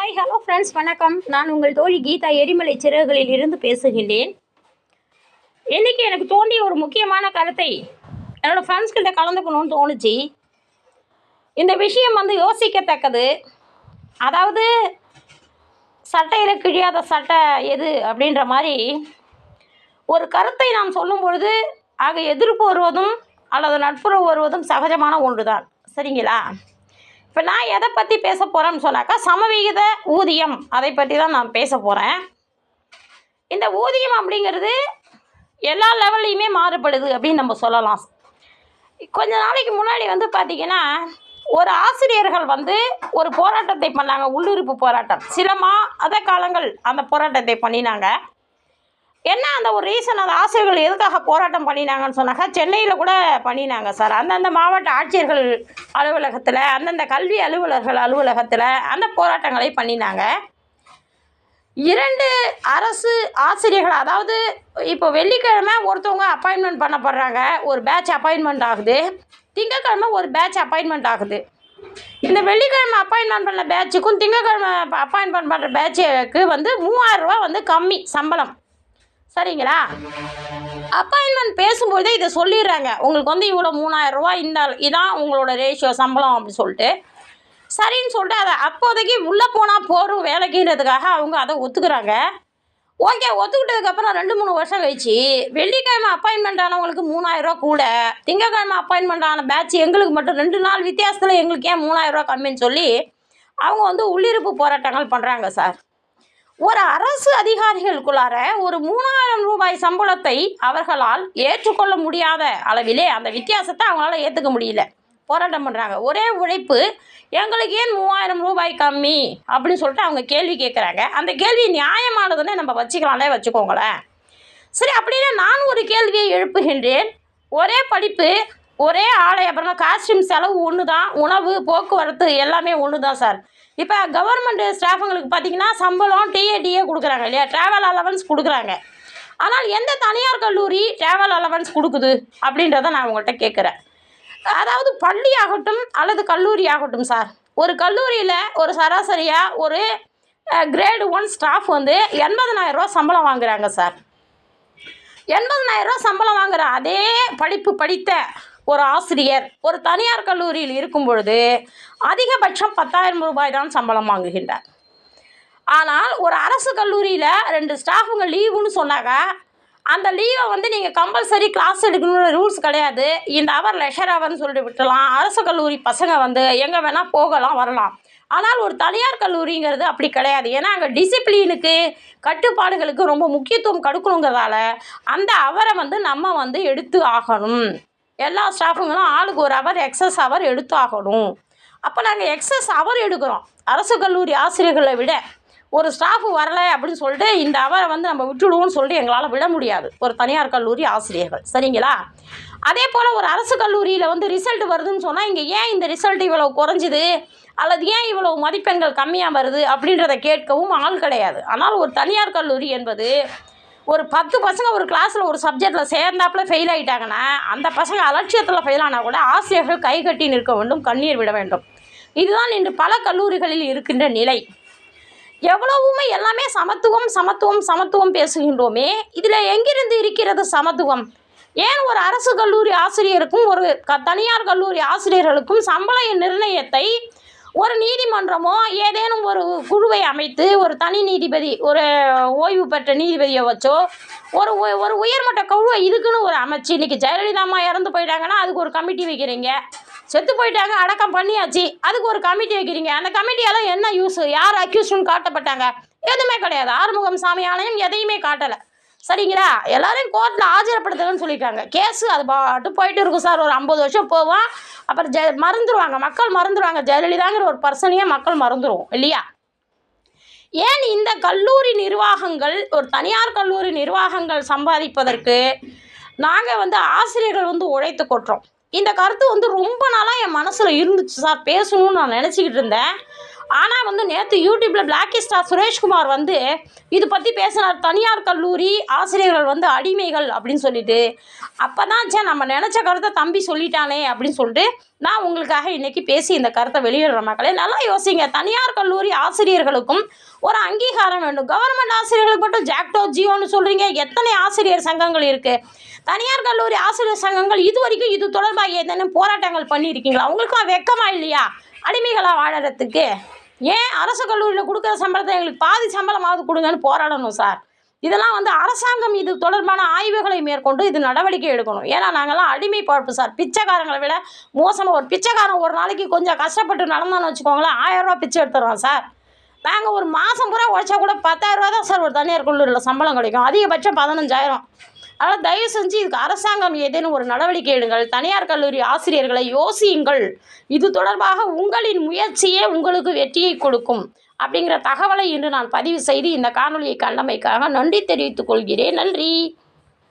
Hi hello friends, வணக்கம். நான் உங்கள் தோழி கீதா எரிமலை சிறகுகளில் இருந்து பேசுகின்றேன். இன்றைக்கி எனக்கு தோண்டிய ஒரு முக்கியமான கருத்தை என்னோடய ஃப்ரெண்ட்ஸ்கிட்ட கலந்துக்கணும்னு தோணுச்சு. இந்த விஷயம் யோசிக்கத்தக்கது. அதாவது சட்டையில் கிழியாத சட்டை எது அப்படின்ற மாதிரி ஒரு கருத்தை நாம் சொல்லும் பொழுது ஆக எதிர்ப்பு வருவதும் அல்லது நட்புறவு வருவதும் சகஜமான ஒன்று தான். சரிங்களா? இப்போ நான் எதை பற்றி பேச போகிறேன்னு சொன்னாக்கா, சமவிகித ஊதியம் அதை பற்றி தான் நான் பேச போகிறேன். இந்த ஊதியம் அப்படிங்கிறது எல்லா லெவல்லையுமே மாறுபடுது அப்படின்னு நம்ம சொல்லலாம். கொஞ்ச நாளைக்கு முன்னாடி பார்த்திங்கன்னா, ஒரு ஆசிரியர்கள் ஒரு போராட்டத்தை பண்ணாங்க. உள்ளிருப்பு போராட்டம். சில மாத காலங்கள் அந்த போராட்டத்தை பண்ணினாங்க. என்ன அந்த ஒரு ரீசன், அந்த ஆசிரியர்கள் எதுக்காக போராட்டம் பண்ணினாங்கன்னு சொன்னாக்கா, சென்னையில் கூட பண்ணினாங்க சார். அந்தந்த மாவட்ட ஆட்சியர்கள் அலுவலகத்தில், அந்தந்த கல்வி அலுவலர்கள் அலுவலகத்தில் அந்த போராட்டங்களை பண்ணினாங்க. 2 அரசு ஆசிரியர்கள், அதாவது இப்போ வெள்ளிக்கிழமை ஒருத்தவங்க அப்பாயின்மெண்ட் பண்ணப்படுறாங்க, ஒரு பேட்ச் அப்பாயின்மெண்ட் ஆகுது. திங்கக்கிழமை ஒரு பேட்ச் அப்பாயின்மெண்ட் ஆகுது. இந்த வெள்ளிக்கிழமை அப்பாயின்மெண்ட் பண்ண பேட்சுக்கும் திங்கக்கிழமை அப்பாயின்மெண்ட் பண்ணுற பேட்சுக்கு 3000 ரூபா கம்மி சம்பளம். சரிங்களா? அப்பாயின்மெண்ட் பேசும்போதே இதை சொல்லிடுறாங்க, உங்களுக்கு இவ்வளோ 3000 ரூபா இதான் உங்களோட ரேஷியோ சம்பளம் அப்படின்னு சொல்லிட்டு. சரின்னு சொல்லிட்டு அதை அப்போதைக்கு உள்ளே போனால் போகிறோம் வேலைக்குன்றதுக்காக அவங்க அதை ஒத்துக்கிறாங்க. ஓகே, ஒத்துக்கிட்டதுக்கப்புறம் 2-3 வருஷம் கழிச்சு வெள்ளிக்கிழமை அப்பாயின்மெண்ட் ஆனவங்களுக்கு 3000 ரூபா கூட, திங்கக்கிழமை அப்பாயின்மெண்ட் ஆன பேட்ச் எங்களுக்கு மட்டும் 2 நாள் வித்தியாசத்தில் எங்களுக்கு ஏன் 3000 ரூபா கம்மின்னு சொல்லி அவங்க உள்ளிருப்பு போராட்டங்கள் பண்ணுறாங்க சார். ஒரு அரசு அதிகாரிகளுக்குள்ளார ஒரு 3000 ரூபாய் சம்பளத்தை அவர்களால் ஏற்றுக்கொள்ள முடியாத அளவிலே அந்த வித்தியாசத்தை அவங்களால ஏற்றுக்க முடியல. போராட்டம் பண்ணுறாங்க. ஒரே உழைப்பு, எங்களுக்கு ஏன் 3000 ரூபாய் கம்மி அப்படின்னு சொல்லிட்டு அவங்க கேள்வி கேட்குறாங்க. அந்த கேள்வி நியாயமானதுன்னு நம்ம வச்சுக்கோங்களேன். சரி, அப்படின்னா நான் ஒரு கேள்வியை எழுப்புகின்றேன். ஒரே படிப்பு, ஒரே ஆடை, அப்புறமா காஸ்டியூம் செலவு ஒன்று தான், உணவு போக்குவரத்து எல்லாமே ஒன்று தான் சார். இப்போ கவர்மெண்ட் ஸ்டாஃபுங்களுக்கு பார்த்திங்கன்னா சம்பளம் டிஏ கொடுக்குறாங்க இல்லையா, ட்ராவல் அலவன்ஸ் கொடுக்குறாங்க. ஆனால் எந்த தனியார் கல்லூரி ட்ராவல் அலவன்ஸ் கொடுக்குது அப்படின்றத நான் உங்கள்கிட்ட கேட்குறேன். அதாவது பள்ளி ஆகட்டும் அல்லது கல்லூரி ஆகட்டும் சார், ஒரு கல்லூரியில் ஒரு சராசரியாக ஒரு கிரேடு 1 ஸ்டாஃப் 80,000 ரூபா சம்பளம் வாங்குகிறாங்க சார். 80,000 ரூபா சம்பளம் வாங்குகிற அதே படிப்பு படித்த ஒரு ஆசிரியர் ஒரு தனியார் கல்லூரியில் இருக்கும் பொழுது அதிகபட்சம் 10,000 ரூபாய் தான் சம்பளம் வாங்குகின்றார். ஆனால் ஒரு அரசு கல்லூரியில் 2 ஸ்டாஃபுங்க லீவுன்னு சொன்னாங்க, அந்த லீவை நீங்கள் கம்பல்சரி கிளாஸ் எடுக்கணும்னு ரூல்ஸ் கிடையாது. இந்த அவர் லெஷர் அவர்னு சொல்லிட்டு விட்டுலாம். அரசு கல்லூரி பசங்க எங்கே வேணால் போகலாம் வரலாம். ஆனால் ஒரு தனியார் கல்லூரிங்கிறது அப்படி கிடையாது. ஏன்னா அங்கே டிசிப்ளினுக்கு கட்டுப்பாடுகளுக்கு ரொம்ப முக்கியத்துவம் கொடுக்கணுங்கிறதால அந்த அவரை நம்ம எடுத்து ஆகணும். எல்லா ஸ்டாஃபுங்களும் ஆளுக்கு ஒரு அவர் எக்ஸஸ் அவர் எடுத்து ஆகணும். அப்போ நாங்கள் எக்ஸஸ் அவர் எடுக்கிறோம். அரசு கல்லூரி ஆசிரியர்களை விட ஒரு ஸ்டாஃபு வரலை அப்படின்னு சொல்லிட்டு இந்த அவரை நம்ம விட்டுடுவோம்னு சொல்லிட்டு எங்களால் விட முடியாது, ஒரு தனியார் கல்லூரி ஆசிரியர்கள். சரிங்களா? அதே போல் ஒரு அரசு கல்லூரியில் ரிசல்ட் வருதுன்னு சொன்னால், இங்கே ஏன் இந்த ரிசல்ட் இவ்வளோ குறைஞ்சிது அல்லது ஏன் இவ்வளோ மதிப்பெண்கள் கம்மியாக வருது அப்படின்றத கேட்கவும் ஆள் கிடையாது. ஆனால் ஒரு தனியார் கல்லூரி என்பது ஒரு 10 பசங்க ஒரு கிளாஸில் ஒரு சப்ஜெக்டில் சேர்ந்தாப்பில் ஃபெயில் ஆகிட்டாங்கன்னா, அந்த பசங்க அலட்சியத்தில் ஃபெயில் ஆனால் கூட ஆசிரியர்கள் கை கட்டி நிற்க வேண்டும், கண்ணீர் விட வேண்டும். இதுதான் இன்று பல கல்லூரிகளில் இருக்கின்ற நிலை. எவ்வளவுமே எல்லாமே சமத்துவம் சமத்துவம் சமத்துவம் பேசுகின்றோமே, இதில் எங்கிருந்து இருக்கிறது சமத்துவம்? ஏன் ஒரு அரசு கல்லூரி ஆசிரியருக்கும் ஒரு தனியார் கல்லூரி ஆசிரியர்களுக்கும் சம்பள நிர்ணயத்தை ஒரு நீதிமன்றமோ ஏதேனும் ஒரு குழுவை அமைத்து ஒரு தனி நீதிபதி, ஒரு ஓய்வு பெற்ற நீதிபதியை வச்சோ ஒரு உயர்மட்ட குழுவை இதுக்குன்னு ஒரு அமைச்சு, இன்றைக்கி ஜெயலலிதா அம்மா இறந்து போயிட்டாங்கன்னா அதுக்கு ஒரு கமிட்டி வைக்கிறீங்க, செத்து போயிட்டாங்க அடக்கம் பண்ணியாச்சு அதுக்கு ஒரு கமிட்டி வைக்கிறீங்க. அந்த கமிட்டியால் என்ன யூஸு? யார் அக்யூஸ்டுன்னு காட்டப்பட்டாங்க? எதுவுமே கிடையாது. ஆறுமுகம் சாமி ஆணையம் எதையுமே காட்டலை. சரிங்களா? எல்லோரையும் கோர்ட்டில் ஆஜரப்படுத்துங்கன்னு சொல்லியிருக்காங்க. கேஸு அது பாட்டு போயிட்டு இருக்கும் சார். ஒரு 50 வருஷம் போவோம், அப்புறம் மறந்துடுவாங்க, மக்கள் மறந்துடுவாங்க. ஜெயலலிதாங்கிற ஒரு பர்சனையே மக்கள் மறந்துடுவோம் இல்லையா? ஏன் இந்த கல்லூரி நிர்வாகங்கள், ஒரு தனியார் கல்லூரி நிர்வாகங்கள் சம்பாதிப்பதற்கு நாங்கள் ஆசிரியர்கள் உழைத்து கொட்டுறோம். இந்த கருத்து ரொம்ப நாளாக என் மனசில் இருந்துச்சு சார், பேசணும்னு நான் நினச்சிக்கிட்டு இருந்தேன். ஆனால் வந்து நேற்று யூடியூப்பில் பிளாக்கி ஸ்டார் சுரேஷ்குமார் வந்து இது பற்றி பேசினார். தனியார் கல்லூரி ஆசிரியர்கள் வந்து அடிமைகள் அப்படின்னு சொல்லிட்டு. அப்போ தான் சே நம்ம நினச்ச கருத்தை தம்பி சொல்லிட்டானே அப்படின்னு சொல்லிட்டு நான் உங்களுக்காக இன்றைக்கி பேசி இந்த கருத்தை வெளியிடுற மக்களே. நல்லா யோசிங்க. தனியார் கல்லூரி ஆசிரியர்களுக்கும் ஒரு அங்கீகாரம் வேண்டும். கவர்மெண்ட் ஆசிரியர்களுக்கு மட்டும் ஜாக்டோ ஜியோன்னு சொல்கிறீங்க. எத்தனை ஆசிரியர் சங்கங்கள் இருக்குது? தனியார் கல்லூரி ஆசிரியர் சங்கங்கள் இது வரைக்கும் இது தொடர்பாக ஏதேனும் போராட்டங்கள் பண்ணியிருக்கீங்களா? அவங்களுக்கும் வெக்கமா இல்லையா அடிமைகளாக வாழறதுக்கு? ஏன் அரசு கல்லூரியில் கொடுக்குற சம்பளத்தை எங்களுக்கு பாதி சம்பளமாவது கொடுங்கன்னு போராடணும் சார். இதெல்லாம் வந்து அரசாங்கம் இது தொடர்பான ஆய்வுகளை மேற்கொண்டு இது நடவடிக்கை எடுக்கணும். ஏன்னா நாங்கள்லாம் அடிமை பழப்பு சார். பிச்சைக்காரங்களை விட மோசமாக ஒரு பிச்சைக்காரன் ஒரு நாளைக்கு கொஞ்சம் கஷ்டப்பட்டு நடந்தான்னு வச்சுக்கோங்களேன், 1000 ரூபா பிச்சை எடுத்துடுறோம் சார். நாங்கள் ஒரு மாதம் பூரா உழைச்சா கூட 10,000 ரூபா தான் சார் ஒரு தனியார் கல்லூரியில் சம்பளம் கிடைக்கும். அதிகபட்சம் 15,000. அதனால் தயவு செஞ்சு இதுக்கு அரசாங்கம் ஏதேனும் ஒரு நடவடிக்கை எடுங்கள். தனியார் கல்லூரி ஆசிரியர்களை யோசியுங்கள். இது தொடர்பாக உங்களின் முயற்சியே உங்களுக்கு வெற்றியை கொடுக்கும் அப்படிங்கிற தகவலை இன்று நான் பதிவு செய்து இந்த காணொலியை கண்டமைக்காக நன்றி தெரிவித்துக் கொள்கிறேன். நன்றி.